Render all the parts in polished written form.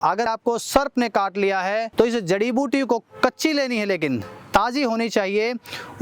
अगर आपको सर्प ने काट लिया है तो इस जड़ी बूटी को कच्ची लेनी है, लेकिन ताज़ी होनी चाहिए।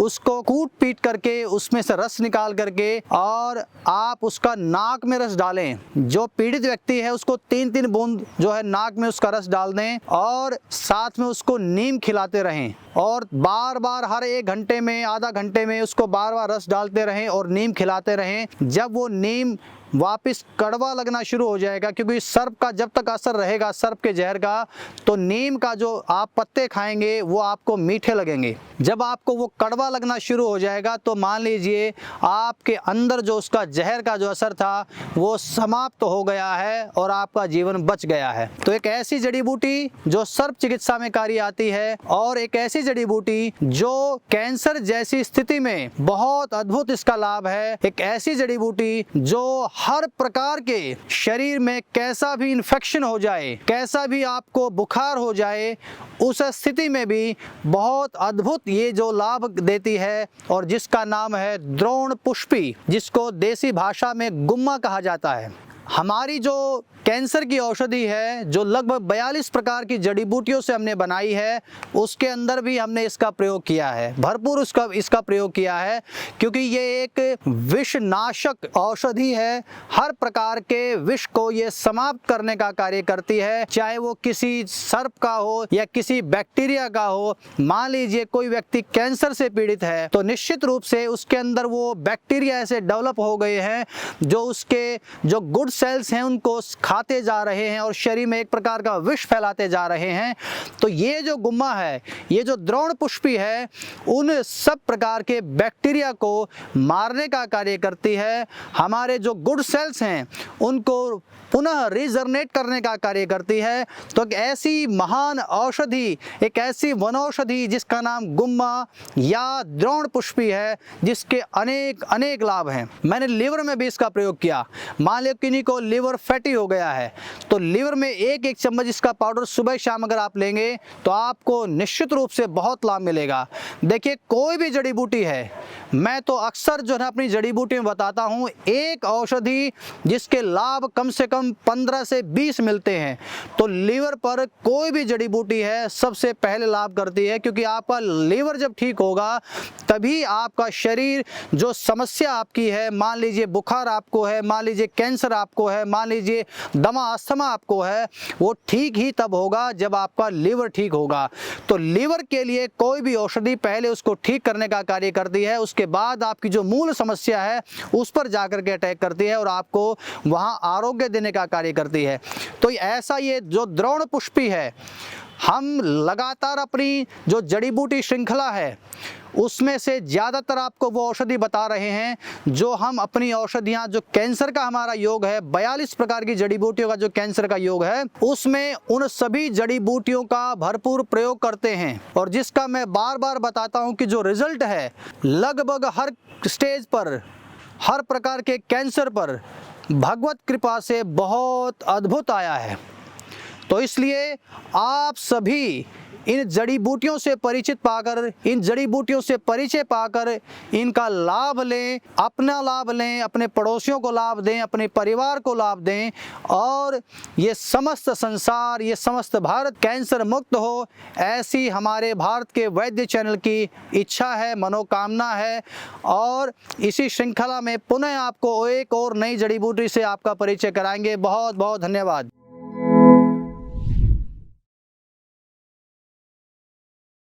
उसको कूट पीट करके उसमें से रस निकाल करके और आप उसका नाक में रस डालें। जो पीड़ित व्यक्ति है उसको 3-3 बूंद जो है नाक में उसका रस डाल दें और साथ में उसको नीम खिलाते रहें और बार बार हर 1 घंटे में, आधा घंटे में उसको बार बार रस डालते रहें और नीम खिलाते रहें। जब वो नीम वापस कड़वा लगना शुरू हो जाएगा, क्योंकि सर्प का जब तक असर रहेगा, सर्प के जहर का, तो नीम का जो आप पत्ते खाएंगे वो आपको मीठे लगेंगे। जब आपको वो कड़वा लगना शुरू हो जाएगा तो मान लीजिए आपके अंदर जो उसका जहर का जो असर था वो समाप्त हो गया है और आपका जीवन बच गया है। तो एक ऐसी जड़ी बूटी जो सर्प चिकित्सा में कार्य आती है और एक ऐसी जड़ी बूटी जो कैंसर जैसी स्थिति में बहुत अद्भुत इसका लाभ है। एक ऐसी जड़ी बूटी जो हर प्रकार के शरीर में कैसा भी इन्फेक्शन हो जाए, कैसा भी आपको बुखार हो जाए, उस स्थिति में भी बहुत अद्भुत ये जो लाभ देती है और जिसका नाम है द्रोण पुष्पी, जिसको देसी भाषा में गुम्मा कहा जाता है। हमारी जो कैंसर की औषधि है जो लगभग 42 प्रकार की जड़ी बूटियों से हमने बनाई है, उसके अंदर भी हमने इसका प्रयोग किया है, भरपूर इसका प्रयोग किया है, क्योंकि ये एक विषनाशक औषधि है। हर प्रकार के विष को ये समाप्त करने का कार्य करती है, चाहे वो किसी सर्प का हो या किसी बैक्टीरिया का हो। मान लीजिए कोई व्यक्ति कैंसर से पीड़ित है तो निश्चित रूप से उसके अंदर वो बैक्टीरिया ऐसे डेवलप हो गए हैं जो उसके जो गुड सेल्स हैं उनको खाते जा रहे हैं और शरीर में एक प्रकार का विष फैलाते जा रहे हैं। तो ये जो गुम्मा है, ये जो द्रोण पुष्पी है, उन सब प्रकार के बैक्टीरिया को मारने का कार्य करती है। हमारे जो गुड सेल्स हैं उनको पुनः रिजनरेट करने का कार्य करती है। तो एक ऐसी महान औषधि, एक ऐसी वनौषधि जिसका नाम गुम्मा या द्रोण पुष्पी है, जिसके अनेक अनेक लाभ हैं। मैंने लिवर में भी इसका प्रयोग किया। मान लो किन्हीं को लिवर फैटी हो गया है तो लिवर में 1-1 चम्मच इसका पाउडर सुबह शाम अगर आप लेंगे तो आपको निश्चित रूप से बहुत लाभ मिलेगा। देखिए, कोई भी जड़ी बूटी है, मैं तो अक्सर जो है अपनी जड़ी बूटी में बताता हूँ, एक औषधि जिसके लाभ कम से कम 15 से 20 मिलते हैं। तो लीवर पर कोई भी जड़ी बूटी है सबसे पहले लाभ करती है, क्योंकि आपका लीवर जब ठीक होगा तभी आपका शरीर जो समस्या आपकी है, मान लीजिए बुखार आपको है, मान लीजिए कैंसर आपको है, मान लीजिए दमा अस्थमा आपको है, वो ठीक ही तब होगा जब आपका लीवर ठीक होगा। तो लीवर के लिए कोई भी औषधि पहले उसको ठीक करने का कार्य करती है, उसके बाद आपकी जो मूल समस्या है उस पर जाकर के अटैक करती है और आपको वहां आरोग्य देने का कार्य करती है। तो ऐसा ये जो द्रोण पुष्पी है, हम लगातार अपनी जो जड़ी बूटी श्रृंखला है उसमें से ज़्यादातर आपको वो औषधि बता रहे हैं जो हम अपनी औषधियाँ, जो कैंसर का हमारा योग है, 42 प्रकार की जड़ी बूटियों का जो कैंसर का योग है, उसमें उन सभी जड़ी बूटियों का भरपूर प्रयोग करते हैं। और जिसका मैं बार बार बताता हूँ कि जो रिजल्ट है लगभग हर स्टेज पर, हर प्रकार के कैंसर पर भगवत कृपा से बहुत अद्भुत आया है। तो इसलिए आप सभी इन जड़ी बूटियों से परिचित पाकर, इन जड़ी बूटियों से परिचय पाकर इनका लाभ लें, अपना लाभ लें, अपने पड़ोसियों को लाभ दें, अपने परिवार को लाभ दें और ये समस्त संसार, ये समस्त भारत कैंसर मुक्त हो, ऐसी हमारे भारत के वैद्य चैनल की इच्छा है, मनोकामना है। और इसी श्रृंखला में पुनः आपको एक और नई जड़ी बूटी से आपका परिचय कराएंगे। बहुत बहुत धन्यवाद।